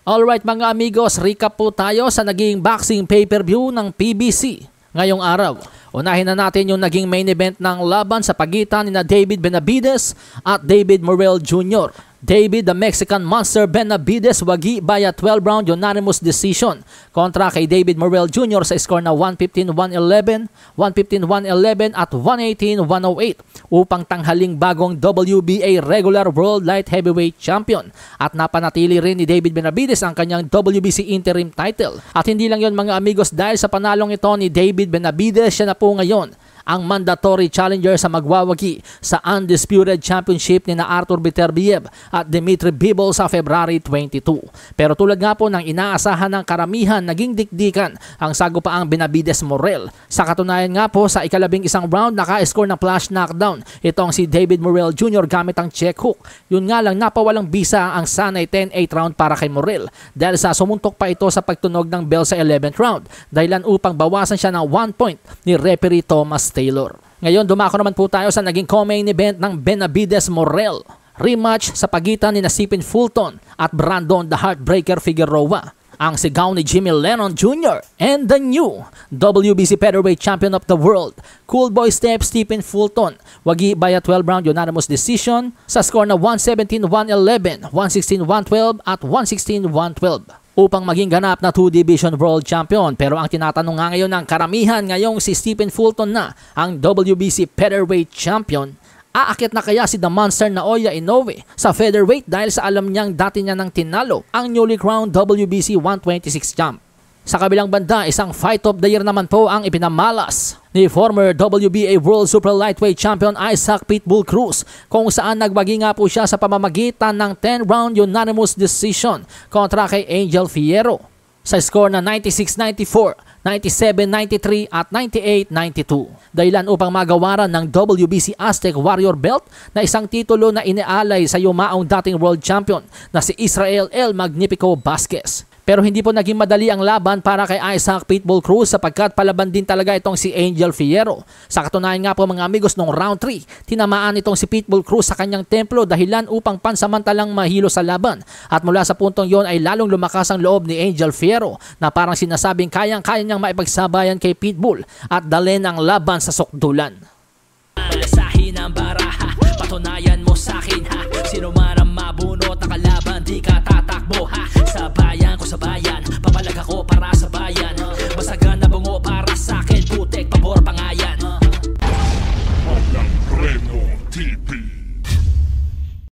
Alright mga amigos, recap po tayo sa naging boxing pay-per-view ng PBC ngayong araw. Unahin na natin yung naging main event ng laban sa pagitan ni David Benavides at David Morrell Jr. David the Mexican Monster Benavides wagi by a 12-round unanimous decision kontra kay David Morrell Jr. sa score na 115-111, 115-111 at 118-108 upang tanghaling bagong WBA regular World Light Heavyweight Champion. At napanatili rin ni David Benavides ang kanyang WBC interim title. At hindi lang yon mga amigos, dahil sa panalong ito ni David Benavides, siya na po ngayon ang mandatory challenger sa magwawagi sa Undisputed Championship ni Artur Beterbiev at Dmitry Bivol sa February 22. Pero tulad nga po ng inaasahan ng karamihan, naging dikdikan ang sagupaang Benavides-Morrell. Sa katunayan nga po, sa ikalabing-isang round naka-score ng flash knockdown itong si David Morrell Jr. gamit ang check hook. Yun nga lang, napawalang bisa ang sanay 10-8 round para kay Morrell dahil sa sumuntok pa ito sa pagtunog ng bell sa 11th round, dahilan upang bawasan siya ng 1 point ni referee Thomas Taylor. Ngayon, dumako naman po tayo sa naging co-main event ng Benavides-Morrell. Rematch sa pagitan ni Stephen Fulton at Brandon the Heartbreaker Figueroa. Ang sigaw ni Jimmy Lennon Jr. and the new WBC Featherweight Champion of the World, Cool Boy Stephen Fulton, wagi by a 12-round unanimous decision sa score na 117-111, 116-112 at 116-112. Upang maging ganap na 2-division world champion. Pero ang tinatanong nga ngayon ng karamihan, ngayong si Stephen Fulton na ang WBC featherweight champion, aakit na kaya si The Monster Naoya Inoue sa featherweight dahil sa alam niyang dati niya nang tinalo ang newly crowned WBC 126 champ. Sa kabilang banda, isang fight of the year naman po ang ipinamalas ni former WBA World Super Lightweight Champion Isaac Pitbull Cruz, kung saan nagwagi nga po siya sa pamamagitan ng 10-round unanimous decision kontra kay Angel Fierro sa score na 96-94, 97-93 at 98-92. Dahilan upang magawaran ng WBC Aztec Warrior Belt na isang titulo na inialay sa yumaong dating world champion na si Israel El Magnifico Vasquez. Pero hindi po naging madali ang laban para kay Isaac Pitbull Cruz sapagkat palaban din talaga itong si Angel Fierro. Sa katunayan nga po mga amigos, nung round 3, tinamaan itong si Pitbull Cruz sa kanyang templo dahilan upang pansamantalang mahilo sa laban. At mula sa puntong yon ay lalong lumakas ang loob ni Angel Fierro na parang sinasabing kayang-kaya niyang maipagsabayan kay Pitbull at dalhin ang laban sa sukdulan. Sahin ang baraha, patunayan mo sa'kin ha. Sino man ang mabunot na kalaban, di ka tatakbo ha. Sabayan ko sa bayan,